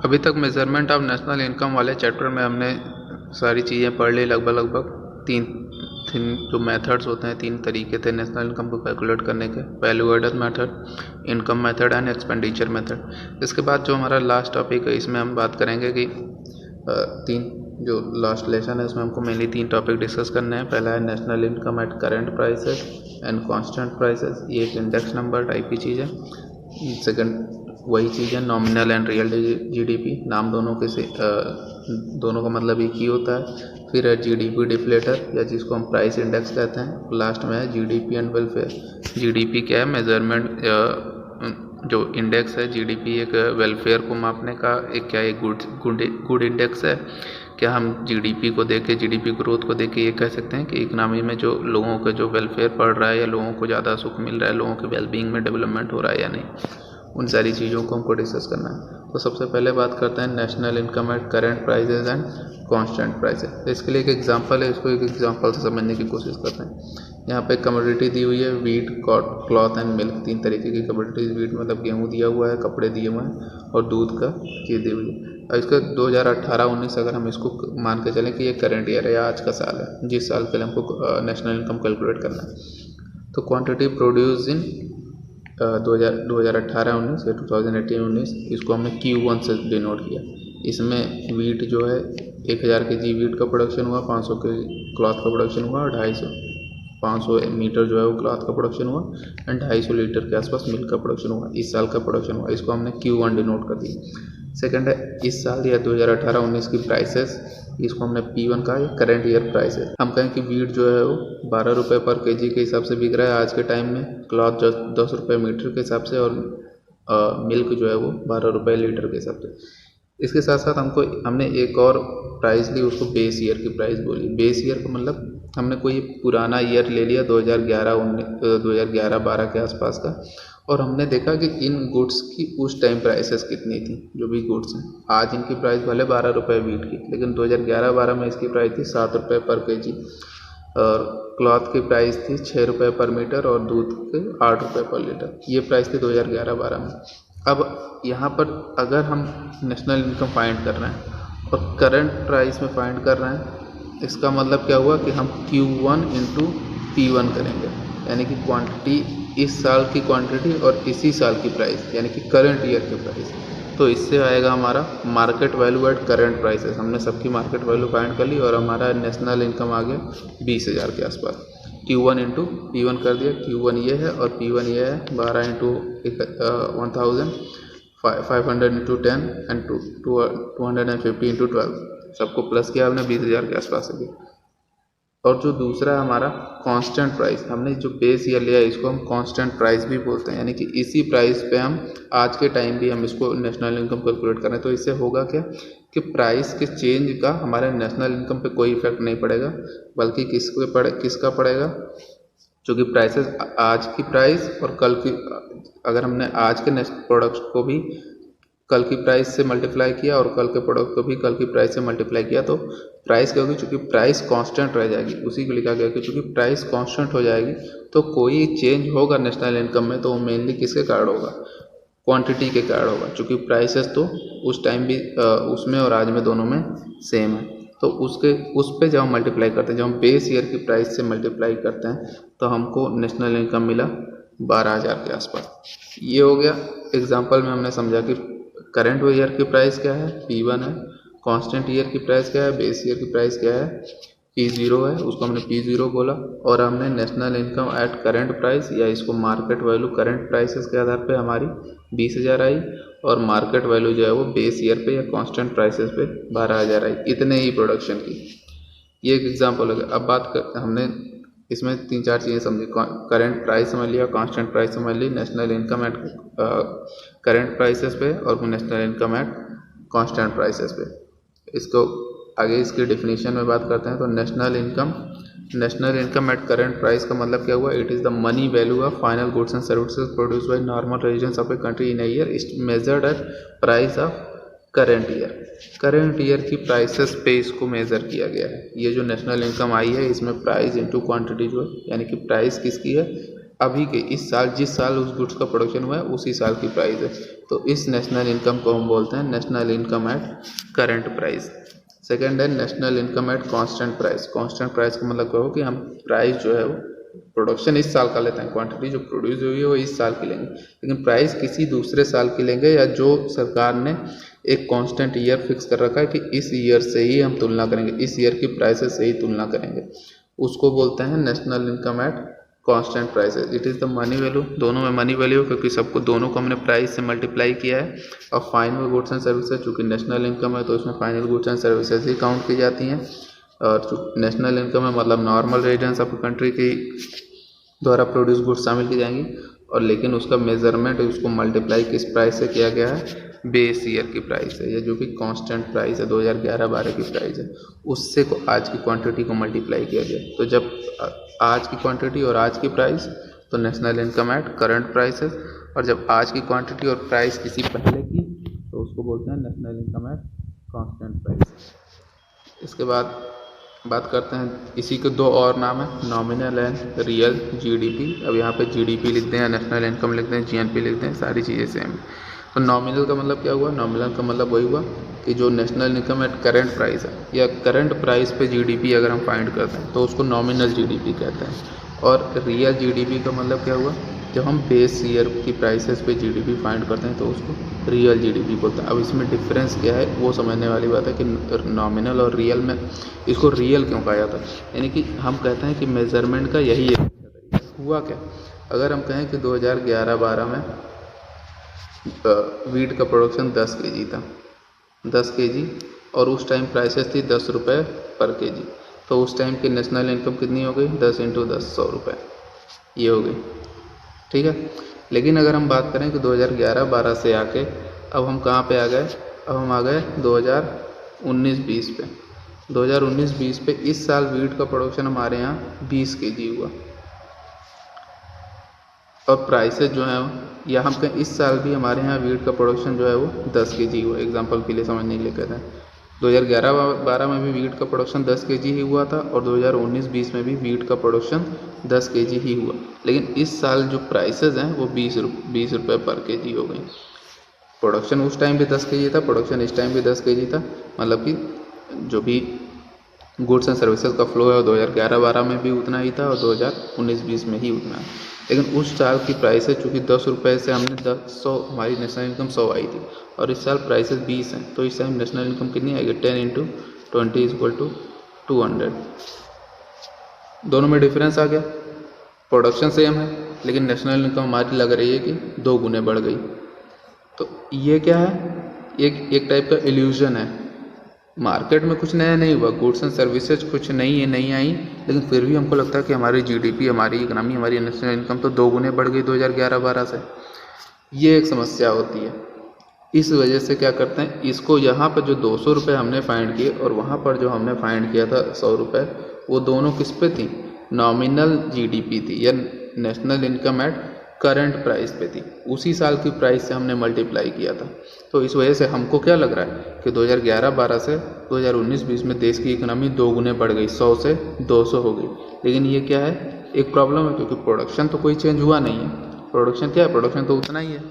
अभी तक measurement of national income वाले चैप्टर में हमने सारी चीज़ें पढ़ ली लगभग तीन तीन जो मेथड्स होते हैं, तीन तरीके थे नेशनल इनकम को कैलकुलेट करने के, value added method, income method and expenditure method. इसके बाद जो हमारा लास्ट टॉपिक है इसमें हम बात करेंगे कि तीन जो लास्ट लेसन है इसमें हमको मेनली तीन टॉपिक डिस्कस करने हैं। पहला है national income eight current prices and constant prices, ये एक इंडेक्स नंबर टाइप की चीज़ है। सेकंड वही चीज़ है नॉमिनल एंड रियल जीडीपी, नाम दोनों के से दोनों का मतलब एक ही होता है। फिर है जीडीपी डिफ्लेटर या जिसको हम प्राइस इंडेक्स कहते हैं। लास्ट में है जीडीपी एंड वेलफेयर। जीडीपी क्या है, मेजरमेंट जो इंडेक्स है। जीडीपी एक वेलफेयर को मापने का एक क्या एक गुड इंडेक्स है। क्या हम जीडीपी को देख के, जीडीपी ग्रोथ को देख के ये कह सकते हैं कि इकनॉमी में जो लोगों का जो वेलफेयर बढ़ रहा है या लोगों को ज़्यादा सुख मिल रहा है, लोगों के वेलबींग में डेवलपमेंट हो रहा है या नहीं, उन सारी चीज़ों को हमको डिस्कस करना है। तो सबसे पहले बात करते हैं national income eight current prices and constant prices. तो इसके लिए एक एग्जांपल है, इसको एक एग्जांपल से समझने की कोशिश करते हैं। यहाँ पे कमोडिटी दी हुई है, वीट, क्लॉथ एंड मिल्क, तीन तरीके की कमोडिटीज। वीट मतलब गेहूँ दिया हुआ है, कपड़े दिए हुए हैं, और दूध का चीज़ दी हुई है। और इसका 2018-19 अगर हम इसको मान के चलें कि ये करेंट ईयर है या आज का साल है, जिस साल के लिए हमको नेशनल इनकम कैलकुलेट करना है। तो क्वान्टिटी प्रोड्यूस इन 2018-19 या 2018-19, इसको हमने Q1 से डिनोट किया। इसमें वीट जो है 1000 kg वीट का प्रोडक्शन हुआ, 500 के क्लॉथ का प्रोडक्शन हुआ, और 500 मीटर जो है वो क्लॉथ का प्रोडक्शन हुआ, एंड 250 लीटर के आसपास मिल्क का प्रोडक्शन हुआ। इस साल का प्रोडक्शन हुआ, इसको हमने Q1 डिनोट कर दिया। सेकंड है इस साल या 2018-19 की प्राइसेस, इसको हमने P1 कहा, ये करेंट ईयर प्राइस है। हम कहें कि वीट जो है वो 12 रुपये पर केजी के हिसाब से बिक रहा है आज के टाइम में, क्लॉथ 10 रुपये मीटर के हिसाब से, और मिल्क जो है वो 12 रुपये लीटर के हिसाब से। इसके साथ साथ हमने एक और प्राइस ली, उसको बेस ईयर की प्राइस बोली। बेस ईयर का मतलब हमने कोई पुराना ईयर ले लिया 2011-12 के आसपास का, और हमने देखा कि इन गुड्स की उस टाइम प्राइसेस कितनी थी। जो भी गुड्स हैं आज इनकी प्राइस भले 12 रुपये वीट की, लेकिन 2011-12 में इसकी प्राइस थी 7 रुपये पर केजी, और क्लॉथ की प्राइस थी 6 रुपये पर मीटर, और दूध के 8 रुपये पर लीटर। ये प्राइस थी 2011-12 में। अब यहाँ पर अगर हम नेशनल इनकम फाइंड कर रहे हैं और करंट प्राइस में फाइंड कर रहे हैं, इसका मतलब क्या हुआ कि हम Q1 इंटू P1 करेंगे, यानी कि क्वांटिटी, इस साल की क्वांटिटी और इसी साल की प्राइस, यानी कि करंट ईयर की प्राइस। तो इससे आएगा हमारा market value eight current prices. हमने सबकी मार्केट वैल्यू फाइंड कर ली और हमारा नेशनल इनकम आ गया 20,000 के आसपास। Q1 इंटू P1 कर दिया, Q1 ये है और P1 ये है। 12 इंटू 1000, 500 इंटू 10 एंड 250 इंटू 12, सबको प्लस किया हमने 20,000 के आसपास है। और जो दूसरा हमारा कांस्टेंट प्राइस, हमने जो बेस ईयर लिया इसको हम कांस्टेंट प्राइस भी बोलते हैं, यानी कि इसी प्राइस पे हम आज के टाइम भी हम इसको नेशनल इनकम कैलकुलेट करें। तो इससे होगा क्या कि प्राइस के चेंज का हमारे नेशनल इनकम पे कोई इफेक्ट नहीं पड़ेगा, बल्कि किसका पड़ेगा, जो कि प्राइसेस आज की प्राइस और कल की, अगर हमने आज के प्रोडक्ट्स को भी कल की प्राइस से मल्टीप्लाई किया और कल के प्रोडक्ट को भी कल की प्राइस से मल्टीप्लाई किया, तो प्राइस क्या होगी, चूँकि प्राइस कांस्टेंट रह जाएगी। उसी को लिखा गया कि चूँकि प्राइस कांस्टेंट हो जाएगी तो कोई चेंज होगा नेशनल इनकम में तो वो मेनली किसके कारण होगा, क्वांटिटी के कारण होगा। चूँकि प्राइसेस तो उस टाइम भी उसमें और आज में दोनों में सेम है, तो उस पर जब हम मल्टीप्लाई करते हैं, जब हम बेस ईयर की प्राइस से मल्टीप्लाई करते हैं, तो हमको नेशनल इनकम मिला 12,000 के आसपास। ये हो गया एग्जाम्पल में हमने समझा कि करंट ईयर की प्राइस क्या है, P1 है। कांस्टेंट ईयर की प्राइस क्या है, बेस ईयर की प्राइस क्या है, P0 है, उसको हमने P0 बोला। और हमने national income at current price, या इसको मार्केट वैल्यू करंट प्राइसेस के आधार पे हमारी 20,000 आई, और मार्केट वैल्यू जो है वो बेस ईयर पे या कांस्टेंट प्राइसेस पे 12,000 आई। इतने ही प्रोडक्शन की, ये एक एग्जाम्पल हो गया। अब बात कर, हमने इसमें 3-4 चीज़ें समझी। करंट प्राइस समझ लिया, कांस्टेंट प्राइस समझ ली, national income at current prices पे, और national income at constant prices पे। इसको आगे इसकी डेफिनेशन में बात करते हैं। तो national income at current price का मतलब क्या हुआ, it is the money value of final goods and services produce by normal residents of a country in a year, is measured at price of current year. Current year की prices पे इसको measure किया गया है। ये जो national income आई है इसमें प्राइस इंटू क्वांटिटी जो है, यानी कि प्राइस किसकी है, अभी के इस साल, जिस साल उस गुड्स का प्रोडक्शन हुआ है उसी साल की प्राइस है। तो इस नेशनल इनकम को हम बोलते हैं national income at current price. Second है national income at constant price. Constant price का मतलब क्या हो कि हम प्राइस जो है वो प्रोडक्शन इस साल का लेते हैं, क्वांटिटी जो प्रोड्यूस हुई है वो इस साल की लेंगे, लेकिन प्राइस किसी दूसरे साल की लेंगे या जो सरकार ने एक कांस्टेंट ईयर फिक्स कर रखा है कि इस ईयर से ही हम तुलना करेंगे, इस ईयर की प्राइसेस से ही तुलना करेंगे, उसको बोलते हैं national income at constant prices. It is the money value, दोनों में मनी वैल्यू क्योंकि सबको दोनों को हमने प्राइस से मल्टीप्लाई किया है। और फाइनल गुड्स एंड सर्विसेज चूँकि नेशनल इनकम है तो इसमें final goods and services he count की जाती हैं। और नेशनल इनकम है मतलब नॉर्मल रेजिडेंस ऑफ कंट्री की द्वारा प्रोड्यूस गुड्स शामिल की जाएंगी, और लेकिन उसका मेजरमेंट उसको मल्टीप्लाई किस प्राइस से किया गया है, बेस ईयर की प्राइस है, या जो कि कांस्टेंट प्राइस है 2011-12 की प्राइस है, उससे को आज की क्वांटिटी को मल्टीप्लाई किया गया। तो जब आज की क्वांटिटी और आज की प्राइस तो national income at current prices, और जब आज की क्वांटिटी और प्राइस किसी पहले की तो उसको बोलते हैं national income at constant price. इसके बाद बात करते हैं, इसी के दो और नाम है, नॉमिनल एंड रियल जीडीपी। अब यहाँ पे जीडीपी लिख दें या नेशनल इनकम लिख दें, जीएनपी लिख दें, सारी चीज़ें सेम है। तो नॉमिनल का मतलब क्या हुआ, नॉमिनल का मतलब वही हुआ कि जो national income at current price है या करंट प्राइस पे जीडीपी अगर हम फाइंड करते हैं तो उसको नॉमिनल जीडीपी कहते हैं। और रियल जीडीपी का मतलब क्या हुआ, जब हम बेस ईयर की प्राइसेस पे जीडीपी फाइंड करते हैं तो उसको रियल जीडीपी बोलते हैं। अब इसमें डिफरेंस क्या है वो समझने वाली बात है कि नॉमिनल और रियल में इसको रियल क्यों कहा जाता है, यानी कि हम कहते हैं कि मेज़रमेंट का यही एक तरीका हुआ क्या। अगर हम कहें कि 2011-12 में वीट का प्रोडक्शन 10 केजी था, 10 केजी, और उस टाइम प्राइसेस थी 10 रुपये पर केजी, तो उस टाइम की नेशनल इनकम कितनी हो गई, 10 × 10 100 रुपये, ये हो गई, ठीक है। लेकिन अगर हम बात करें कि 2011-12 से आके अब हम कहाँ पे आ गए, अब हम आ गए 2019-20 पे। 2019-20 पे इस साल वीट का प्रोडक्शन हमारे यहाँ 20 केजी हुआ, और प्राइसेस जो है, या हम कहें इस साल भी हमारे यहाँ वीट का प्रोडक्शन जो है वो 10 केजी हुआ, एग्जांपल के लिए समझने के लिए कहते हैं। 2011-12 में भी वीट का प्रोडक्शन 10 केजी ही हुआ था, और 2019-20 में भी वीट का प्रोडक्शन 10 केजी ही हुआ, लेकिन इस साल जो प्राइसेस हैं वो 20 रुपये पर केजी हो गई। प्रोडक्शन उस टाइम भी 10 केजी था, प्रोडक्शन इस टाइम भी 10 केजी था, मतलब कि जो भी गुड्स एंड सर्विसेज का फ्लो है वो 2011-12 में भी उतना ही था और 2019-20 में ही उतना है। लेकिन उस साल की प्राइसेस चूँकि 10 रुपये से हमने 100 हमारी नेशनल इनकम 100 आई थी, और इस साल प्राइसेस 20 हैं, तो इस टाइम नेशनल इनकम कितनी आएगी, 10 × 20 = 200। दोनों में डिफरेंस आ गया, प्रोडक्शन सेम है लेकिन नेशनल इनकम हमारी लग रही है कि 2 गुने बढ़ गई। तो ये क्या है, एक टाइप का इल्यूजन है। मार्केट में कुछ नया नहीं हुआ, गुड्स एंड सर्विसेज कुछ नहीं आई, लेकिन फिर भी हमको लगता है कि हमारी जीडीपी, हमारी इकनॉमी, हमारी नेशनल इनकम तो 2 गुने बढ़ गई 2011-12 से। ये एक समस्या होती है। इस वजह से क्या करते हैं, इसको यहाँ पर जो 200 रुपये हमने फाइंड किए और वहाँ पर जो हमने फाइंड किया था 100 रुपये, वो दोनों किस पे थी, नॉमिनल जीडीपी थी या national income at current price पे थी, उसी साल की प्राइस से हमने मल्टीप्लाई किया था। तो इस वजह से हमको क्या लग रहा है कि 2011-12 से 2019-20 में देश की इकनॉमी 2 गुने बढ़ गई, 100 से 200 हो गई। लेकिन ये क्या है, एक प्रॉब्लम है, क्योंकि प्रोडक्शन तो कोई चेंज हुआ नहीं है। प्रोडक्शन क्या है, प्रोडक्शन तो उतना ही है।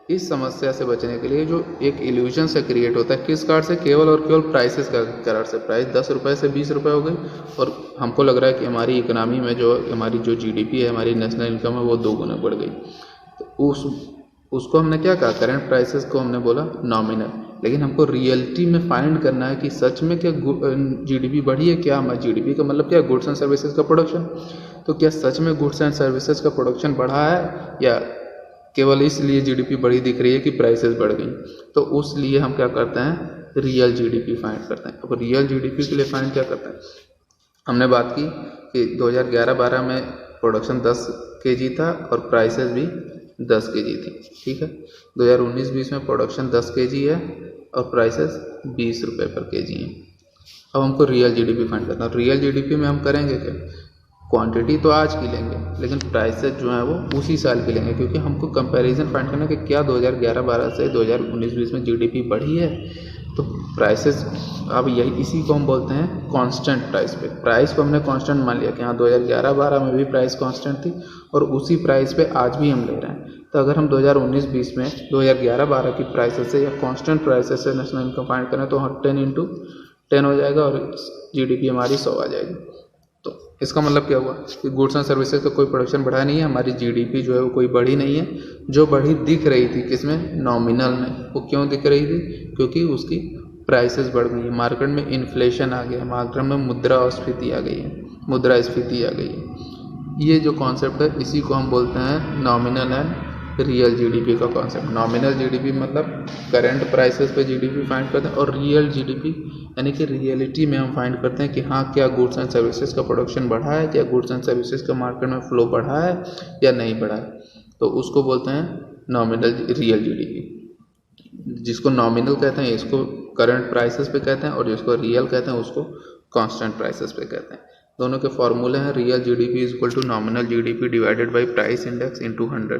इस समस्या से बचने के लिए जो एक इल्यूजन से क्रिएट होता है, किस कारण से, केवल और केवल प्राइसेस का कारण से। प्राइस 10 रुपये से 20 रुपये हो गई, और हमको लग रहा है कि हमारी इकनॉमी में जो हमारी जो जीडीपी है, हमारी नेशनल इनकम है, वो 2 गुना बढ़ गई। तो उसको हमने क्या कहा, करंट प्राइसेस को हमने बोला नॉमिनल। लेकिन हमको रियलिटी में फाइंड करना है कि सच में क्या जीडीपी बढ़ी है, क्या हमारी जीडीपी का मतलब क्या, गुड्स एंड सर्विसेज का प्रोडक्शन। तो क्या सच में गुड्स एंड सर्विसेज का प्रोडक्शन बढ़ा है, या केवल इसलिए जीडीपी बढ़ी दिख रही है कि प्राइसेस बढ़ गई। तो उस लिए हम क्या करते हैं, रियल जीडीपी फाइंड करते हैं। अब रियल जीडीपी के लिए फाइंड क्या करते हैं, हमने बात की कि 2011-12 में प्रोडक्शन 10 केजी था और प्राइसेस भी 10 केजी थी, ठीक है। 2019-20 में प्रोडक्शन 10 केजी है और प्राइसेस 20 रुपये पर केजी हैं। अब हमको रियल जीडीपी फाइंड करना है। रियल जीडीपी में हम करेंगे क्या, क्वांटिटी तो आज की लेंगे लेकिन प्राइसेस जो है वो उसी साल की लेंगे, क्योंकि हमको कंपैरिजन फाइंड करना है कि क्या 2011-12 से 2019-20 में जीडीपी बढ़ी है। तो प्राइसेस, अब यही इसी को हम बोलते हैं कांस्टेंट प्राइस पे। प्राइस को हमने कांस्टेंट मान लिया कि हाँ 2011-12 में भी प्राइस कांस्टेंट थी और उसी प्राइस पे आज भी हम ले रहे हैं, तो अगर हम 2019-20 में 2011-12 की प्राइसेस से या कांस्टेंट प्राइसेस से नेशनल इनकम फाइंड करें तो 10 इंटू 10 हो जाएगा और जीडीपी हमारी 100 आ जाएगी। तो इसका मतलब क्या हुआ कि गुड्स एंड सर्विसेज का कोई प्रोडक्शन बढ़ा नहीं है, हमारी जीडीपी जो है वो कोई बढ़ी नहीं है। जो बढ़ी दिख रही थी किसमें, नॉमिनल में। वो क्यों दिख रही थी, क्योंकि उसकी प्राइसेस बढ़ गई है, मार्केट में इन्फ्लेशन आ गया, मार्केट में मुद्रास्फीति आ गई है, मुद्रास्फीति आ गई है। ये जो कॉन्सेप्ट है इसी को हम बोलते हैं नॉमिनल एंड रियल जीडीपी का कॉन्सेप्ट। नॉमिनल जीडीपी मतलब करंट प्राइसेस पे जीडीपी फाइंड करते हैं, और रियल जीडीपी यानी कि रियलिटी में हम फाइंड करते हैं कि हाँ क्या गुड्स एंड सर्विसेज का प्रोडक्शन बढ़ा है, क्या गुड्स एंड सर्विसेज का मार्केट में फ्लो बढ़ा है या नहीं बढ़ा है। तो उसको बोलते हैं नॉमिनल रियल जीडीपी। जिसको नॉमिनल कहते हैं इसको करंट प्राइसेस पे कहते हैं, और जिसको रियल कहते हैं उसको कांस्टेंट प्राइसेस पे कहते हैं। दोनों के फॉर्मूले हैं, real GDP is equal to nominal GDP divided by price index into 100।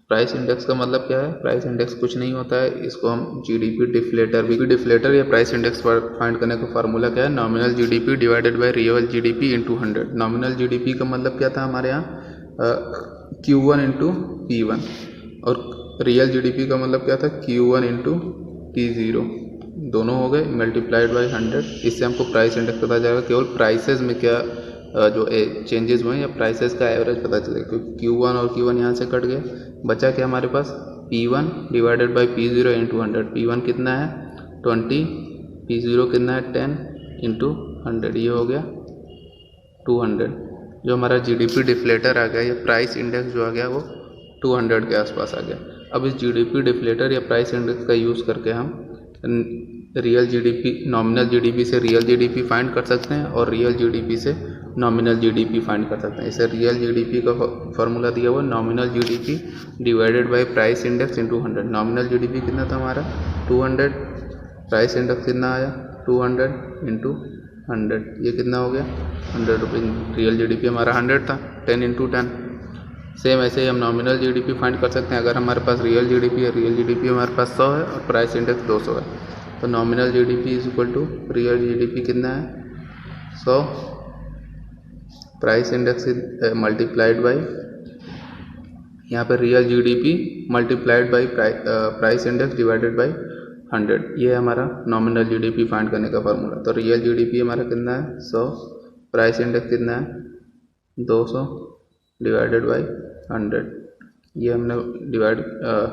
Price index का मतलब क्या है, प्राइस इंडेक्स कुछ नहीं होता है, इसको हम जीडीपी डिफ्लेटर भी डिफ्लेटर या प्राइस इंडेक्स फाइंड करने का फार्मूला क्या है, nominal GDP divided by real GDP into 100। Nominal GDP का मतलब क्या था हमारे यहाँ Q1 इंटू P1, और रियल जीडीपी का मतलब क्या था Q1 इंटू P0, दोनों हो गए मल्टीप्लाइड बाई 100। इससे हमको प्राइस इंडेक्स पता चलेगा, केवल प्राइसेस में क्या जो चेंजेस हुए हैं या प्राइसेस का एवरेज पता चलेगा, क्योंकि Q1 और Q1 यहाँ से कट गए, बचा क्या हमारे पास P1 divided by P0 into 100। P1 कितना है 20, P0 कितना है 10 इंटू 100, ये हो गया 200। जो हमारा जीडीपी डिफ्लेटर आ गया या प्राइस इंडेक्स जो आ गया वो 200 के आसपास आ गया। अब इस जीडीपी डिफ्लेटर या प्राइस इंडेक्स का यूज़ करके हम रियल जीडीपी, नॉमिनल जीडीपी से रियल जीडीपी फाइंड कर सकते हैं, और रियल जीडीपी से नॉमिनल जीडीपी फाइंड कर सकते हैं। इसे रियल जीडीपी का फॉर्मूला दिया हुआ nominal GDP divided by price index into 100। Nominal GDP कितना था हमारा 200, प्राइस इंडेक्स कितना आया 200 इंटू 100, ये कितना हो गया 100 रुपये। रियल जीडीपी हमारा 100 था, 10 इंटू 10। सेम ऐसे ही हम नॉमिनल जीडीपी फाइंड कर सकते हैं। अगर हमारे पास रियल जीडीपी है, रियल जीडीपी हमारे पास 100 है और प्राइस इंडेक्स 200 है, तो nominal GDP is equal to real GDP कितना है 100, प्राइस इंडेक्स मल्टीप्लाइड बाई, यहाँ पे real GDP multiplied by price index divided by 100। ये है हमारा नॉमिनल जीडीपी फाइंड करने का फार्मूला। तो रियल जीडीपी हमारा कितना है 100, प्राइस इंडेक्स कितना है 200 डिवाइडेड बाई 100। ये हमने डिवाइड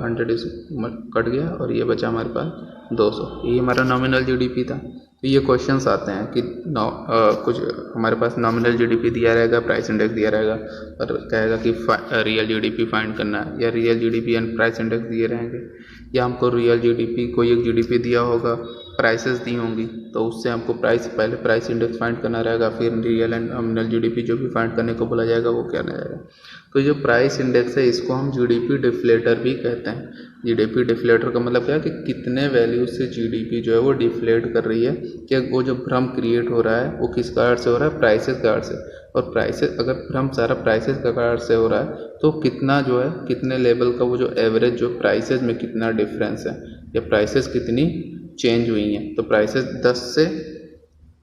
100 इस कट गया और ये बचा हमारे पास 200। ये हमारा नॉमिनल जीडीपी था। तो ये क्वेश्चंस आते हैं कि कुछ हमारे पास नॉमिनल जीडीपी दिया रहेगा, प्राइस इंडेक्स दिया रहेगा, और कहेगा कि रियल जीडीपी फाइंड करना है, या real GDP and price index दिए रहेंगे, या हमको रियल जीडीपी कोई एक जीडीपी दिया होगा, प्राइसेस दी होंगी, तो उससे हमको पहले प्राइस इंडेक्स फाइंड करना रहेगा, फिर रियल एंड नॉमिनल जीडीपी जो भी फाइंड करने को बोला जाएगा वो करना जाएगा। तो जो प्राइस इंडेक्स है इसको हम जीडीपी डिफ्लेटर भी कहते हैं। जीडीपी डिफ्लेटर का मतलब क्या है कि कितने वैल्यू से जीडीपी जो है वो डिफ्लेट कर रही है, कि वो जो भ्रम क्रिएट हो रहा है वो किस कारण से हो रहा है, प्राइसेस कारण से। और प्राइसेस अगर भ्रम सारा प्राइसेस का कारण से हो रहा है तो कितना जो है, कितने लेवल का वो जो एवरेज जो प्राइसेस में कितना डिफरेंस है, या प्राइसेस कितनी चेंज हुई हैं। तो प्राइसेस 10 से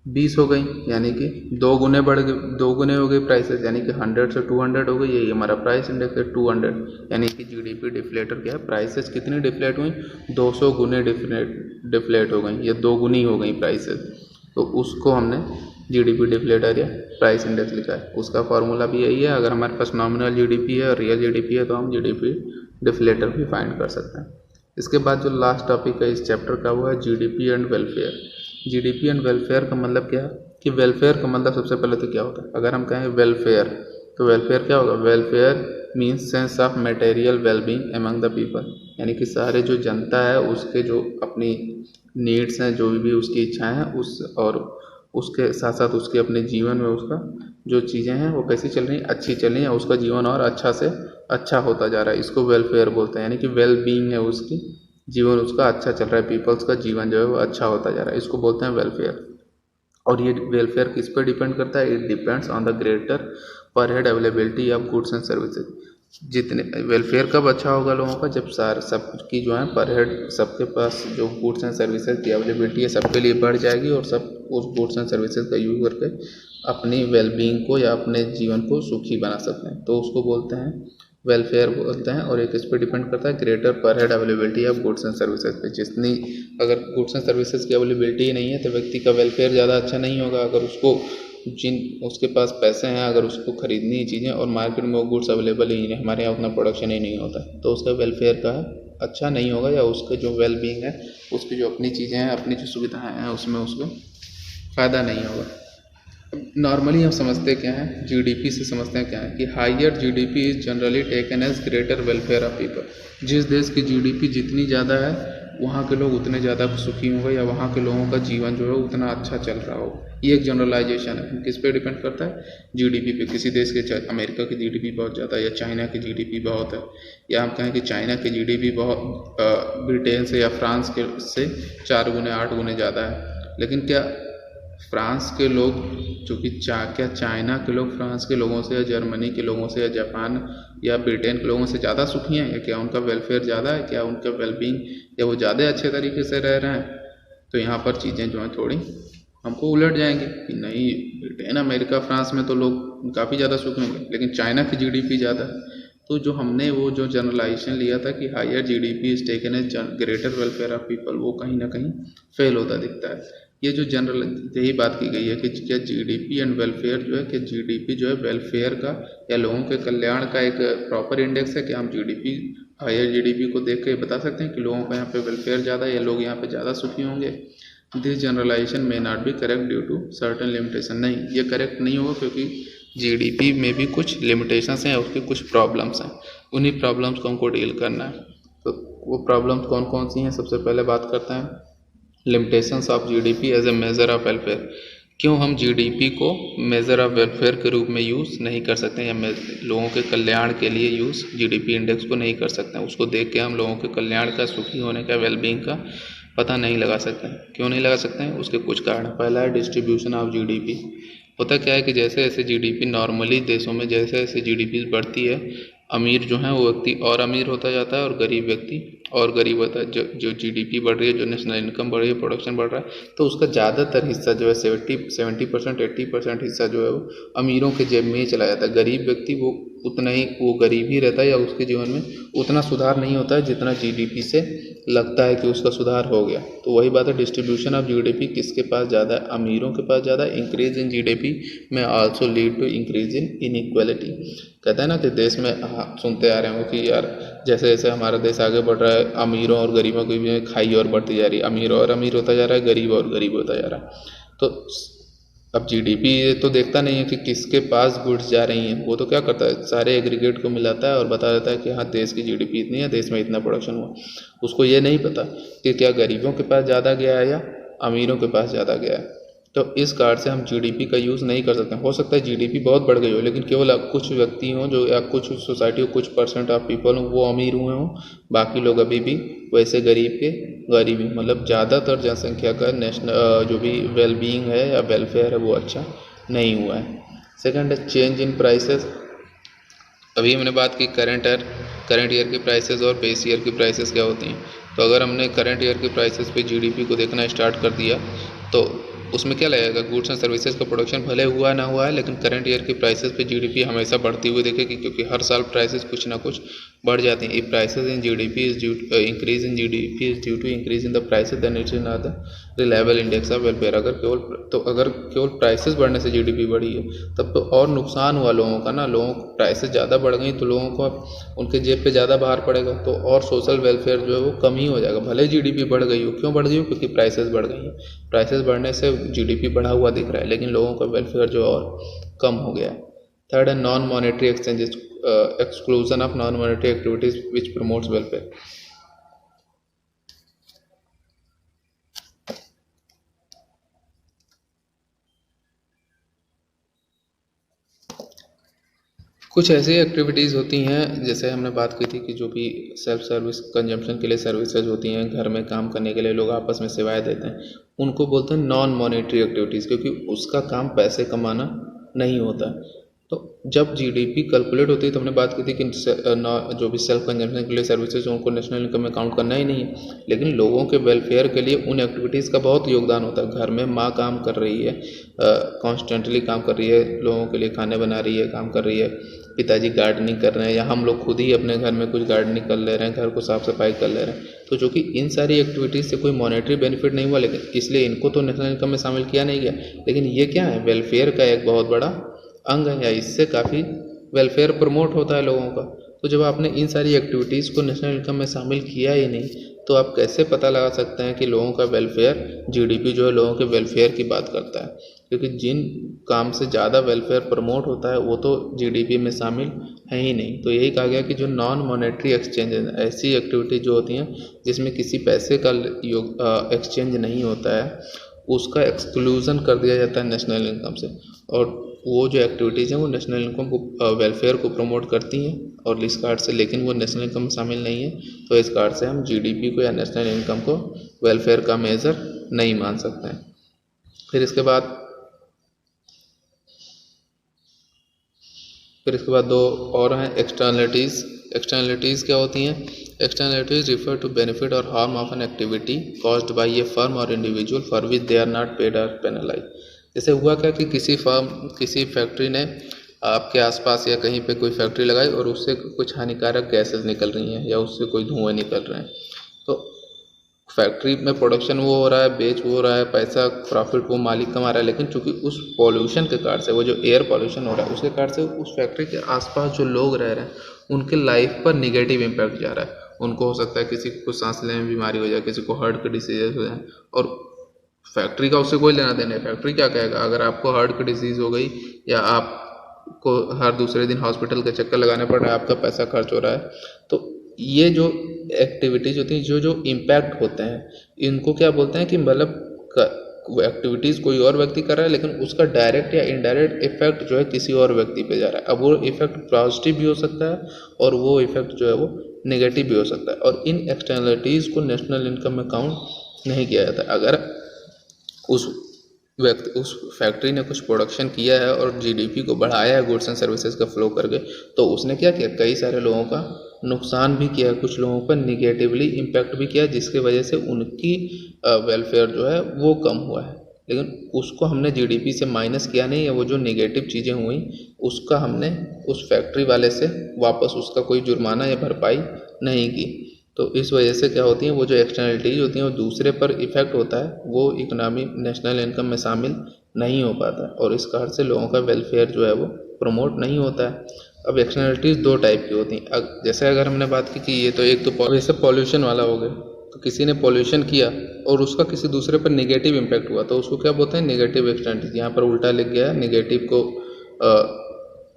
20 हो गई, यानी कि 2 गुने बढ़ गई, 2 गुने हो गई प्राइसेस, यानी कि 100 से 200 हो गई। यही हमारा प्राइस इंडेक्स है 200, यानी कि जीडीपी डिफ्लेटर क्या है, प्राइसेस कितनी डिफ्लेट हुई 200 गुने डिफ्लेट हो गई, या 2 गुनी हो गई प्राइसेस। तो उसको हमने जीडीपी डिफ्लेटर या प्राइस इंडेक्स लिखा है। उसका फॉर्मूला भी यही है। अगर हमारे पास नॉमिनल जीडीपी है और रियल जीडीपी है तो हम जीडीपी डिफ्लेटर भी फाइंड कर सकते हैं। इसके बाद जो लास्ट टॉपिक है इस चैप्टर का वो है GDP and welfare. GDP and welfare का मतलब क्या है कि वेलफेयर का मतलब सबसे पहले तो क्या होता है, अगर हम कहें वेलफेयर तो वेलफेयर क्या होगा, welfare means sense of material wellbeing among the people, यानी कि सारे जो जनता है उसके जो अपनी नीड्स हैं, जो भी उसकी इच्छाएं हैं, उस और उसके साथ साथ उसके अपने जीवन में उसका जो चीज़ें हैं वो कैसी चल रही हैं, अच्छी चल रही हैं, उसका जीवन और अच्छा से अच्छा होता जा रहा है, इसको वेलफेयर बोलते हैं। यानी कि वेल बीइंग है उसकी, जीवन उसका अच्छा चल रहा है, पीपल्स का जीवन जो है वो अच्छा होता जा रहा है, इसको बोलते हैं वेलफेयर। और ये वेलफेयर किस पर डिपेंड करता है, it depends on the greater per head availability of goods and services. जितने वेलफेयर कब अच्छा होगा लोगों का, जब सबकी जो है पर हेड सबके पास जो गुड्स एंड सर्विसेज की अवेलेबिलिटी है सबके लिए बढ़ जाएगी, और सब उस गुड्स एंड सर्विसेज का यूज़ करके अपनी वेलबींग को या अपने जीवन को सुखी बना सकते हैं, तो उसको बोलते हैं वेलफेयर बोलते हैं, और एक इस पर डिपेंड करता है greater per head availability of goods and services पे। जितनी अगर गुड्स एंड सर्विसेज की अवेलेबिलिटी ही नहीं है तो व्यक्ति का वेलफेयर ज़्यादा अच्छा नहीं होगा। अगर उसके पास पैसे हैं, अगर उसको खरीदनी ही चीज़ें और मार्केट में वो गुड्स अवेलेबल ही नहीं, हमारे यहाँ उतना प्रोडक्शन ही नहीं होता, तो उसका वेलफेयर का अच्छा नहीं होगा, या उसका जो वेल बीइंग है, उसकी जो अपनी चीज़ें हैं, अपनी जो सुविधाएँ हैं, उसमें उसको फ़ायदा नहीं होगा। नॉर्मली हम समझते क्या हैं, जीडीपी से समझते हैं क्या है कि higher GDP is generally taken as greater welfare of people. जिस देश की जीडीपी जितनी ज़्यादा है वहाँ के लोग उतने ज़्यादा सुखी होंगे, या वहाँ के लोगों का जीवन जो है उतना अच्छा चल रहा हो। ये एक जनरलाइजेशन है। किस पे डिपेंड करता है? जीडीपी पे। किसी देश के, अमेरिका की जीडीपी बहुत ज़्यादा है, या चाइना की जीडीपी बहुत है, या हम कहें कि चाइना की जीडीपी बहुत ब्रिटेन से या फ्रांस के से 4 गुने 8 गुने ज़्यादा है। लेकिन क्या फ्रांस के लोग जो कि क्या चाइना के लोग फ्रांस के लोगों से, या जर्मनी के लोगों से, या जापान या ब्रिटेन के लोगों से ज़्यादा सुखी हैं? या क्या उनका वेलफेयर ज़्यादा है? क्या उनका वेलबींग, या वो ज़्यादा अच्छे तरीके से रह रहे हैं? तो यहाँ पर चीज़ें जो हैं थोड़ी हमको उलट जाएंगी कि नहीं, ब्रिटेन अमेरिका फ्रांस में तो लोग काफ़ी ज़्यादा सुखी होंगे, लेकिन चाइना की जीडीपी ज़्यादा है। तो जो हमने वो जो जनरलाइजेशन लिया था कि higher GDP is taken as greater welfare of people, वो कहीं ना कहीं फेल होता दिखता है। ये जो जनरल यही बात की गई है कि क्या जीडीपी एंड वेलफेयर जो है, कि जीडीपी जो है वेलफेयर का या लोगों के कल्याण का एक प्रॉपर इंडेक्स है। कि हम जीडीपी, हायर जीडीपी को देख के बता सकते हैं कि लोगों का यहाँ पे वेलफेयर ज़्यादा है या लोग यहाँ पे ज़्यादा सुखी होंगे। This generalization may not be correct due to certain limitation. नहीं, ये करेक्ट नहीं होगा, क्योंकि जीडीपी में भी कुछ लिमिटेशंस हैं, उसके कुछ प्रॉब्लम्स हैं। उन्हीं प्रॉब्लम्स को हमको डील करना है। तो वो प्रॉब्लम्स कौन कौन सी हैं? सबसे पहले बात करते हैं limitations of GDP as a measure of welfare. क्यों हम जीडीपी को मेजर ऑफ वेलफेयर के रूप में यूज़ नहीं कर सकते, या लोगों के कल्याण के लिए यूज़ जीडीपी इंडेक्स को नहीं कर सकते हैं? उसको देख के हम लोगों के कल्याण का, सुखी होने का, वेलबींग का पता नहीं लगा सकते हैं। क्यों नहीं लगा सकते हैं? उसके कुछ कारण। पहला है डिस्ट्रीब्यूशन ऑफ जीडीपी। होता क्या है कि जैसे जैसे जीडीपी नॉर्मली देशों में जैसे जैसे जीडीपी बढ़ती है, अमीर जो है वो व्यक्ति और अमीर होता जाता है, और गरीब व्यक्ति और गरीब होता है। जो जीडीपी बढ़ रही है, जो नेशनल इनकम बढ़ रही है, प्रोडक्शन बढ़ रहा है, तो उसका ज़्यादातर हिस्सा जो है 70% 80% हिस्सा जो है वो अमीरों के जेब में ही चला जाता है। गरीब व्यक्ति वो उतना ही, वो गरीब ही रहता है, या उसके जीवन में उतना सुधार नहीं होता है जितना जीडीपी से लगता है कि उसका सुधार हो गया। तो वही बात है, डिस्ट्रीब्यूशन ऑफ जीडीपी किसके पास ज़्यादा है? अमीरों के पास ज़्यादा। इंक्रीज इन जीडीपी में also lead to increase in inequality. कहते हैं ना कि देश में सुनते आ रहे हो कि यार जैसे जैसे हमारा देश आगे बढ़ रहा है, अमीरों और गरीबों की भी खाई और बढ़ती जा रही है, अमीर और अमीर होता जा रहा है, गरीब और गरीब होता जा रहा है। तो अब जीडीपी तो देखता नहीं है कि किसके पास गुड्स जा रही हैं। वो तो क्या करता है, सारे एग्रीगेट को मिलाता है और बता देता है कि हाँ देश की जीडीपी इतनी है, देश में इतना प्रोडक्शन हुआ। उसको ये नहीं पता कि क्या गरीबों के पास ज़्यादा गया है या अमीरों के पास ज़्यादा गया है। तो इस कार्ड से हम जीडीपी का यूज़ नहीं कर सकते। हो सकता है जीडीपी बहुत बढ़ गई हो, लेकिन केवल कुछ व्यक्ति हों जो, या कुछ सोसाइटी हो, कुछ परसेंट ऑफ पीपल हो वो अमीर हुए हों, बाकी लोग अभी भी वैसे गरीब के गरीब ही। मतलब ज़्यादातर जनसंख्या का नेशनल जो भी वेलबींग है या वेलफेयर है वो अच्छा नहीं हुआ है। सेकंड है चेंज इन प्राइसेस। अभी हमने बात की करंट ईयर के प्राइसेस और बेस ईयर की प्राइसेस क्या होती हैं। तो अगर हमने करंट ईयर के प्राइसेस पे जीडीपी को देखना स्टार्ट कर दिया तो उसमें क्या लगेगा, गुड्स एंड सर्विसेज का प्रोडक्शन भले हुआ ना हुआ है, लेकिन करंट ईयर की प्राइसेस पे जीडीपी हमेशा बढ़ती हुई दिखेगी, क्योंकि हर साल प्राइसेस कुछ ना कुछ बढ़ जाती हैं। If prices in GDP is due increase in GDP is due to increase in the prices then it is not the reliable index of welfare. अगर केवल प्राइसेस बढ़ने से जीडीपी बढ़ी है तब तो और नुकसान हुआ लोगों का ना। लोगों को प्राइसेस ज़्यादा बढ़ गई तो लोगों को उनके जेब पे ज़्यादा भार पड़ेगा, तो और सोशल वेलफेयर जो है वो कम ही हो जाएगा। भले जीडीपी बढ़ गई हो, क्यों बढ़ गई हो? क्योंकि प्राइसेस बढ़ गई हैं। प्राइसेस बढ़ने से जीडीपी बढ़ा हुआ दिख रहा है, लेकिन लोगों का वेलफेयर जो और कम हो गया है। थर्ड है non monetary exchanges, exclusion of non monetary activities which promotes welfare. कुछ ऐसी एक्टिविटीज़ होती हैं, जैसे हमने बात की थी कि जो भी सेल्फ सर्विस कंजम्पशन के लिए सर्विसेज होती हैं, घर में काम करने के लिए लोग आपस में सेवाएं देते हैं, उनको बोलते हैं नॉन मॉनेटरी एक्टिविटीज़, क्योंकि उसका काम पैसे कमाना नहीं होता। तो जब जीडीपी कैलकुलेट होती है तो हमने बात की थी कि जो भी सेल्फ कंजम्पशन के लिए सर्विसेज उनको नेशनल इनकम में काउंट करना ही नहीं है, लेकिन लोगों के वेलफेयर के लिए उन एक्टिविटीज़ का बहुत योगदान होता है। घर में माँ काम कर रही है, कॉन्स्टेंटली काम कर रही है, लोगों के लिए खाने बना रही है, काम कर रही है, पिताजी गार्डनिंग कर रहे हैं या हम लोग खुद ही अपने घर में कुछ गार्डनिंग कर ले रहे हैं, घर को साफ सफाई कर ले रहे हैं, तो जो कि इन सारी एक्टिविटीज़ से कोई मॉनेटरी बेनिफिट नहीं हुआ, लेकिन इसलिए इनको तो नेशनल इनकम में शामिल किया नहीं गया। लेकिन ये क्या है, वेलफेयर का एक बहुत बड़ा अंग है, या इससे काफ़ी वेलफेयर प्रमोट होता है लोगों का। तो जब आपने इन सारी एक्टिविटीज़ को नेशनल इनकम में शामिल किया ही नहीं, तो आप कैसे पता लगा सकते हैं कि लोगों का वेलफेयर, जीडीपी जो है लोगों के वेलफेयर की बात करता है? क्योंकि जिन काम से ज़्यादा वेलफेयर प्रमोट होता है वो तो जीडीपी में शामिल है ही नहीं। तो यही कहा गया कि जो नॉन मॉनेटरी एक्सचेंज, ऐसी एक्टिविटी जो होती हैं जिसमें किसी पैसे का एक्सचेंज नहीं होता है, उसका एक्सक्लूज़न कर दिया जाता है नेशनल इनकम से। और वो जो एक्टिविटीज़ हैं वो नेशनल इनकम को, वेलफेयर को प्रमोट करती हैं और इस कार्ड से, लेकिन वो नेशनल इनकम में शामिल नहीं है। तो इस कार्ड से हम जीडीपी को या नेशनल इनकम को वेलफेयर का मेजर नहीं मान सकते हैं। फिर इसके बाद दो और हैं एक्सटर्नलिटीज़। एक्सटर्नलिटीज़ क्या होती हैं? एक्सटर्नलिटीज़ रिफर टू बेनिफिट और harm of an activity caused by a firm और individual for which they are not paid और पेनलाइज। जैसे हुआ क्या कि किसी फैक्ट्री ने आपके आसपास या कहीं पे कोई फैक्ट्री लगाई और उससे कुछ हानिकारक गैसेस निकल रही हैं या उससे कोई धुएँ निकल रहे हैं। तो फैक्ट्री में प्रोडक्शन वो हो रहा है, बेच वो रहा है, पैसा प्रॉफिट वो मालिक कमा रहा है, लेकिन चूंकि उस पॉल्यूशन के कारण से, वो जो एयर पॉल्यूशन हो रहा है उसके कारण से उस फैक्ट्री के आसपास जो लोग रह रहे हैं उनके लाइफ पर निगेटिव इम्पैक्ट जा रहा है। उनको हो सकता है किसी को सांस लेने में बीमारी हो जाए, किसी को हार्ट के डिसीजेज हो जाए, और फैक्ट्री का उससे कोई लेना देना है। फैक्ट्री क्या कहेगा, अगर आपको हार्ट की डिसीज़ हो गई या आपको हर दूसरे दिन हॉस्पिटल के चक्कर लगाने पड़ रहा है, आपका पैसा खर्च हो रहा है, तो ये जो एक्टिविटीज़ होती हैं, जो इम्पैक्ट होते हैं, इनको क्या बोलते हैं कि मतलब एक्टिविटीज़ कोई और व्यक्ति कर रहा है लेकिन उसका डायरेक्ट या इनडायरेक्ट इफेक्ट जो है किसी और व्यक्ति पे जा रहा है। अब वो इफेक्ट पॉजिटिव भी हो सकता है और वो इफेक्ट जो है वो नेगेटिव भी हो सकता है, और इन एक्सटर्नलिटीज़ को नेशनल इनकम में काउंट नहीं किया जाता। अगर उस फैक्ट्री ने कुछ प्रोडक्शन किया है और जीडीपी को बढ़ाया है गुड्स एंड सर्विसेज का फ्लो करके, तो उसने क्या किया, कई सारे लोगों का नुकसान भी किया, कुछ लोगों पर निगेटिवली इम्पैक्ट भी किया, जिसके वजह से उनकी वेलफेयर जो है वो कम हुआ है। लेकिन उसको हमने जीडीपी से माइनस किया नहीं है, वो जो निगेटिव चीज़ें हुई उसका हमने उस फैक्ट्री वाले से वापस उसका कोई जुर्माना या भरपाई नहीं की। तो इस वजह से क्या होती हैं, वो जो एक्सटर्नलिटीज़ होती हैं वो दूसरे पर इफेक्ट होता है, वो इकोनॉमी नेशनल इनकम में शामिल नहीं हो पाता है, और इस कारण से लोगों का वेलफेयर जो है वो प्रमोट नहीं होता है। अब एक्सटर्नलिटीज़ दो टाइप की होती हैं। जैसे अगर हमने बात की कि ये तो एक तो जैसे पॉल्यूशन वाला हो गया, तो किसी ने पॉल्यूशन किया और उसका किसी दूसरे पर नेगेटिव इम्पैक्ट हुआ, तो उसको क्या बोलते हैं, नेगेटिव एक्सटर्नलिटीज़। यहाँ पर उल्टा लिख गया है, नेगेटिव को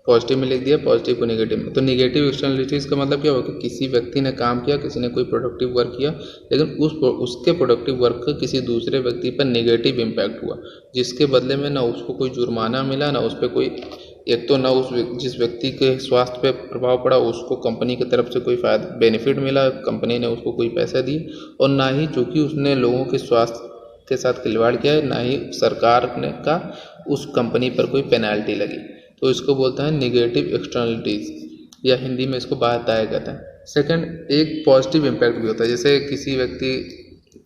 पॉजिटिव में लिख दिया, पॉजिटिव को नेगेटिव में। तो नेगेटिव एक्सटर्नलिटीज़ का मतलब क्या हुआ कि किसी व्यक्ति ने काम किया, किसी ने कोई प्रोडक्टिव वर्क किया, लेकिन उसके प्रोडक्टिव वर्क का किसी दूसरे व्यक्ति पर नेगेटिव इम्पैक्ट हुआ, जिसके बदले में ना उसको कोई जुर्माना मिला, ना उस पर कोई, एक तो ना जिस व्यक्ति के स्वास्थ्य पे प्रभाव पड़ा उसको कंपनी की तरफ से कोई फ़ायदा बेनिफिट मिला, कंपनी ने उसको कोई पैसा दिए, और ना ही चूँकि उसने लोगों के स्वास्थ्य के साथ खिलवाड़ किया है, ना ही सरकार ने का उस कंपनी पर कोई पेनल्टी लगी। तो इसको बोलते हैं निगेटिव एक्सटर्नलिटीज़, या हिंदी में इसको बाधाएं कहते हैं। सेकंड, एक पॉजिटिव इम्पैक्ट भी होता है। जैसे किसी व्यक्ति,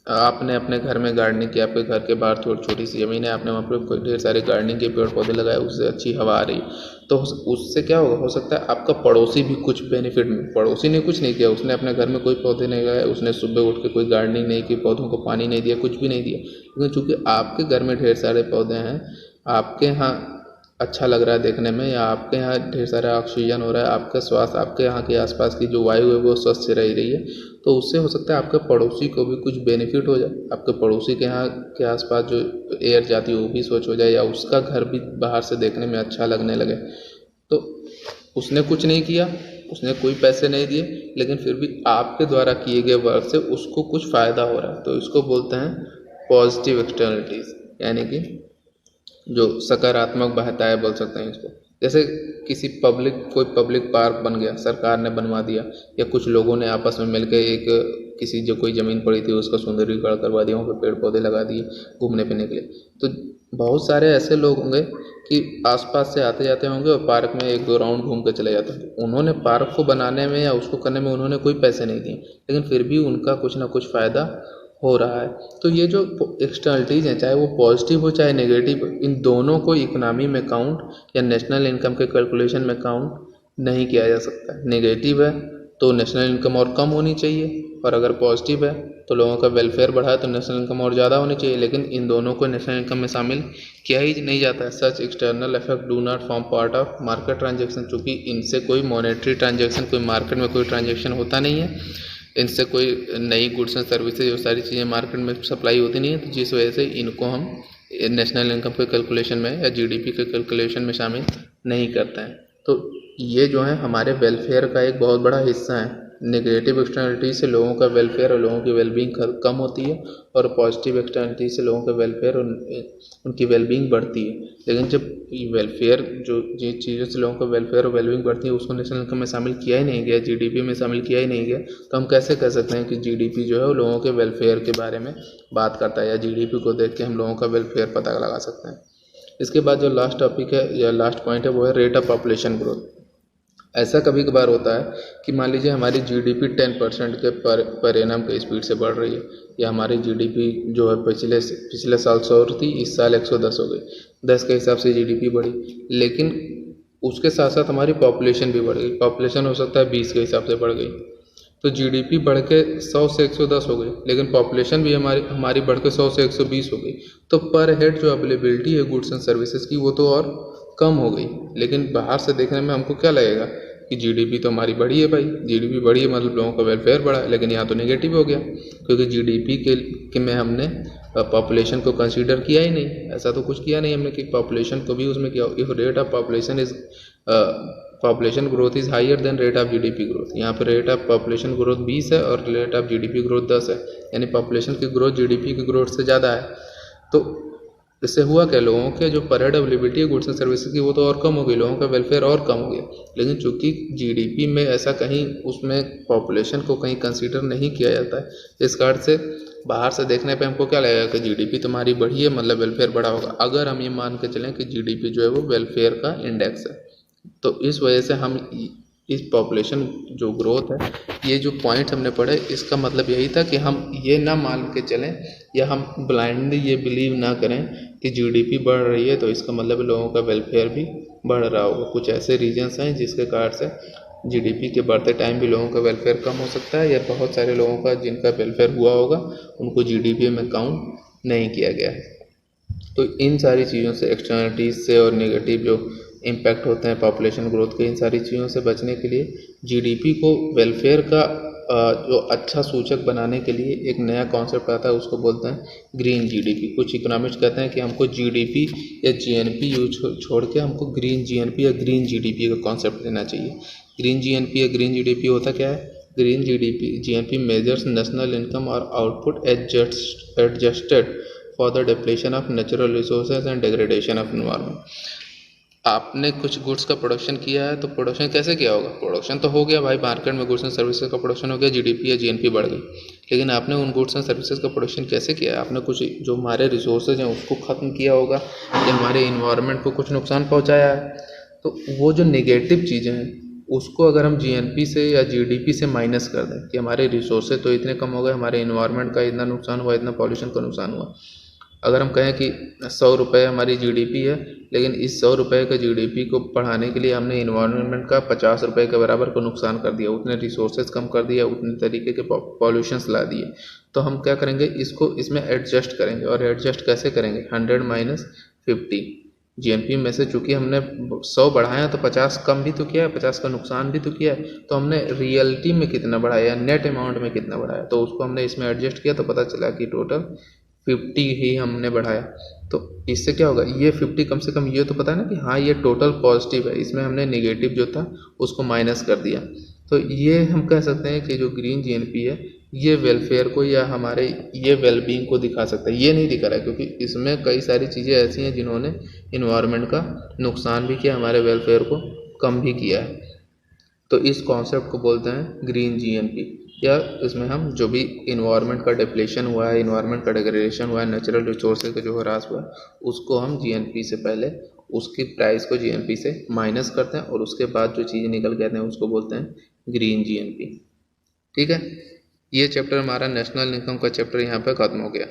आपने अपने घर में गार्डनिंग किया, आपके घर के बाहर छोटी सी ज़मीन है, आपने वहाँ पर कोई ढेर सारे गार्डनिंग के पेड़ पौधे लगाए, उससे अच्छी हवा आ रही, तो उससे क्या होगा, हो सकता है आपका पड़ोसी भी कुछ बेनिफिट में, पड़ोसी ने कुछ नहीं किया, उसने अपने घर में कोई पौधे नहीं लगाए, उसने सुबह उठ के कोई गार्डनिंग नहीं की, पौधों को पानी नहीं दिया, कुछ भी नहीं दिया, लेकिन चूँकि आपके घर में ढेर सारे पौधे हैं, आपके यहाँ अच्छा लग रहा है देखने में, या आपके यहाँ ढेर सारा ऑक्सीजन हो रहा है, आपका स्वास्थ्य, आपके यहाँ के आसपास की जो वायु है वो स्वस्थ रह रही है, तो उससे हो सकता है आपके पड़ोसी को भी कुछ बेनिफिट हो जाए, आपके पड़ोसी के यहाँ के आसपास जो एयर जाती है वो भी स्वच्छ हो जाए, या उसका घर भी बाहर से देखने में अच्छा लगने लगे। तो उसने कुछ नहीं किया, उसने कोई पैसे नहीं दिए, लेकिन फिर भी आपके द्वारा किए गए वर्क से उसको कुछ फ़ायदा हो रहा है, तो इसको बोलते हैं पॉजिटिव एक्सटर्नलिटीज़, यानी कि जो सकारात्मक बाधाएं बोल सकते हैं इसको। जैसे कोई पब्लिक पार्क बन गया, सरकार ने बनवा दिया, या कुछ लोगों ने आपस में मिलकर जो कोई ज़मीन पड़ी थी उसका सुंदरीकरण करवा दिया, वहाँ पे पेड़ पौधे लगा दिए घूमने फिरने के लिए। तो बहुत सारे ऐसे लोग होंगे कि आसपास से आते जाते होंगे और पार्क में एक दो राउंड घूम के चले जाते हैं। उन्होंने पार्क को बनाने में या उसको करने में उन्होंने कोई पैसे नहीं दिए, लेकिन फिर भी उनका कुछ ना कुछ फ़ायदा हो रहा है। तो ये जो एक्सटर्नलिटीज़ हैं, चाहे वो पॉजिटिव हो चाहे नेगेटिव, इन दोनों को इकोनॉमी में काउंट या नेशनल इनकम के कैलकुलेशन में काउंट नहीं किया जा सकता है। नेगेटिव है तो नेशनल इनकम और कम होनी चाहिए, और अगर पॉजिटिव है तो लोगों का वेलफेयर बढ़ा है तो नेशनल इनकम और ज़्यादा होनी चाहिए, लेकिन इन दोनों को नेशनल इनकम में शामिल किया ही नहीं जाता है। Such external effect do not form part of market transaction, चूँकि इनसे कोई मॉनेटरी ट्रांजेक्शन, कोई मार्केट में कोई ट्रांजेक्शन होता नहीं है, इनसे कोई नई गुड्स एंड सर्विसेज, वो सारी चीज़ें मार्केट में सप्लाई होती नहीं है, तो जिस वजह से इनको हम नेशनल इनकम के कैलकुलेशन में या जीडीपी के कैलकुलेशन में शामिल नहीं करते हैं। तो ये जो है हमारे वेलफेयर का एक बहुत बड़ा हिस्सा है। नेगेटिव एक्सटर्नलिटी से लोगों का वेलफेयर और लोगों की वेलबींग कम होती है, और पॉजिटिव एक्सटर्नलिटी से लोगों का वेलफेयर और उनकी वेलबींग बढ़ती है। लेकिन जब वेलफेयर, जो जिन चीज़ों से लोगों का वेलफेयर और वेलबींग बढ़ती है, उसको नेशनल इनकम में शामिल किया ही नहीं गया, जीडीपी में शामिल किया ही नहीं गया, तो हम कैसे कह सकते हैं कि जीडीपी जो है वो लोगों के वेलफेयर के बारे में बात करता है, या जीडीपी को देख के हम लोगों का वेलफेयर पता लगा सकते हैं। इसके बाद जो लास्ट टॉपिक है या लास्ट पॉइंट है वो है रेट ऑफ पॉपुलेशन ग्रोथ। ऐसा कभी कभार होता है कि मान लीजिए हमारी जीडीपी 10% के पर एनम के स्पीड से बढ़ रही है, या हमारी जीडीपी जो है पिछले साल 100 थी, इस साल 110 हो गई, 10 के हिसाब से जीडीपी बढ़ी, लेकिन उसके साथ साथ हमारी पॉपुलेशन भी बढ़ गई। पॉपुलेशन हो सकता है 20 के हिसाब से बढ़ गई, तो जीडीपी बढ़ के 100 से 110 हो गई, लेकिन पॉपुलेशन भी हमारी बढ़ के 100 से 120 हो गई, तो पर हेड जो अवेलेबिलिटी है गुड्स एंड सर्विसेज की वो तो और कम हो गई। लेकिन बाहर से देखने में हमको क्या लगेगा कि जीडीपी तो हमारी बढ़ी है भाई, जीडीपी बढ़ी है मतलब लोगों का वेलफेयर बढ़ा है, लेकिन यहाँ तो नेगेटिव हो गया, क्योंकि जीडीपी के में हमने पॉपुलेशन को कंसीडर किया ही नहीं। ऐसा तो कुछ किया नहीं हमने कि पॉपुलेशन को भी उसमें किया। If rate of population growth is higher than rate of GDP growth, यहाँ पर रेट ऑफ पॉपुलेशन ग्रोथ 20 है और रेट ऑफ जीडीपी ग्रोथ 10 है, यानी पॉपुलेशन की ग्रोथ जीडीपी की ग्रोथ से ज़्यादा है। तो इससे हुआ क्या, लोगों के जो पर हेड अवेलेबिलिटी है गुड्स एंड सर्विसेज की वो तो और कम हो गई, लोगों का वेलफेयर और कम हो गया। लेकिन चूंकि जीडीपी में ऐसा कहीं उसमें पॉपुलेशन को कहीं कंसीडर नहीं किया जाता है, इस कारण से बाहर से देखने पे हमको क्या लगेगा कि जीडीपी तुम्हारी बढ़ी है मतलब वेलफेयर बढ़ा होगा, अगर हम ये मान के चलें कि जीडीपी जो है वो वेलफेयर का इंडेक्स है। तो इस वजह से हम इस पॉपुलेशन जो ग्रोथ है, ये जो पॉइंट हमने पढ़े, इसका मतलब यही था कि हम ये ना मान के चलें या हम ब्लाइंडली ये बिलीव ना करें कि जीडीपी बढ़ रही है तो इसका मतलब लोगों का वेलफेयर भी बढ़ रहा होगा। कुछ ऐसे रीजंस हैं जिसके कारण से जीडीपी के बढ़ते टाइम भी लोगों का वेलफेयर कम हो सकता है, या बहुत सारे लोगों का जिनका वेलफेयर हुआ होगा उनको जीडीपी में काउंट नहीं किया गया है। तो इन सारी चीज़ों से, एक्सटर्नलिटीज़ से और नेगेटिव जो इम्पैक्ट होते हैं पॉपुलेशन ग्रोथ के, इन सारी चीज़ों से बचने के लिए जीडीपी को वेलफेयर का जो अच्छा सूचक बनाने के लिए एक नया कॉन्सेप्ट आता है, उसको बोलते हैं ग्रीन जीडीपी। कुछ इकोनॉमिस्ट कहते हैं कि हमको जीडीपी या जीएनपी यूज छोड़ के हमको ग्रीन जीएनपी या ग्रीन जीडीपी का कॉन्सेप्ट लेना चाहिए। ग्रीन जीएनपी या ग्रीन जीडीपी होता क्या है? Green GNP measures national income और output adjusted for the depletion of natural resources and degradation of environment. आपने कुछ गुड्स का प्रोडक्शन किया है तो प्रोडक्शन कैसे किया होगा? प्रोडक्शन तो हो गया भाई, मार्केट में गुड्स एंड सर्विसेज का प्रोडक्शन हो गया, जीडीपी या जीएनपी बढ़ गई, लेकिन आपने उन गुड्स एंड सर्विसेज का प्रोडक्शन कैसे किया है? आपने कुछ जो हमारे रिसोर्सेज हैं उसको ख़त्म किया होगा, या हमारे इन्वायरमेंट को कुछ नुकसान पहुँचाया है। तो वो जो नेगेटिव चीज़ें हैं उसको अगर हम जीएनपी से या जीडीपी से माइनस कर दें कि हमारे रिसोर्सेज तो इतने कम हो गए, हमारे इन्वायरमेंट का इतना नुकसान हुआ, इतना पॉल्यूशन का नुकसान हुआ। अगर हम कहें कि 100 रुपये हमारी जीडीपी है, लेकिन इस 100 रुपये के जीडीपी को बढ़ाने के लिए हमने इन्वायरमेंट का 50 रुपये के बराबर को नुकसान कर दिया, उतने रिसोर्सेज कम कर दिया, उतने तरीके के पॉल्यूशंस ला दिए, तो हम क्या करेंगे, इसको इसमें एडजस्ट करेंगे। और एडजस्ट कैसे करेंगे? 100 माइनस 50 जीएनपी में से चूँकि हमने 100 बढ़ाया तो 50 कम भी तो किया है, 50 का नुकसान भी तो किया है, तो हमने रियलिटी में कितना बढ़ाया, नेट अमाउंट में कितना बढ़ाया, तो उसको हमने इसमें एडजस्ट किया तो पता चला कि टोटल 50 ही हमने बढ़ाया। तो इससे क्या होगा, ये 50 कम से कम ये तो पता है ना कि हाँ ये टोटल पॉजिटिव है, इसमें हमने नेगेटिव जो था उसको माइनस कर दिया। तो ये हम कह सकते हैं कि जो ग्रीन जीएनपी है ये वेलफेयर को या हमारे ये वेलबींग को दिखा सकता है। ये नहीं दिखा रहा है क्योंकि इसमें कई सारी चीज़ें ऐसी हैं जिन्होंने इन्वायरमेंट का नुकसान भी किया, हमारे वेलफेयर को कम भी किया है। तो इस कॉन्सेप्ट को बोलते हैं ग्रीन जीएनपी, या इसमें हम जो भी इन्वायरमेंट का डिप्लेशन हुआ है, इन्वायरमेंट का डिग्रेडेशन हुआ है, नेचुरल रिसोर्सेज का जो ह्रास हुआ है, उसको हम जीएनपी से पहले उसकी प्राइस को जीएनपी से माइनस करते हैं और उसके बाद जो चीज़ निकल के आते हैं उसको बोलते हैं ग्रीन जीएनपी। ठीक है, ये चैप्टर हमारा नेशनल इनकम का चैप्टर यहाँ पे ख़त्म हो गया।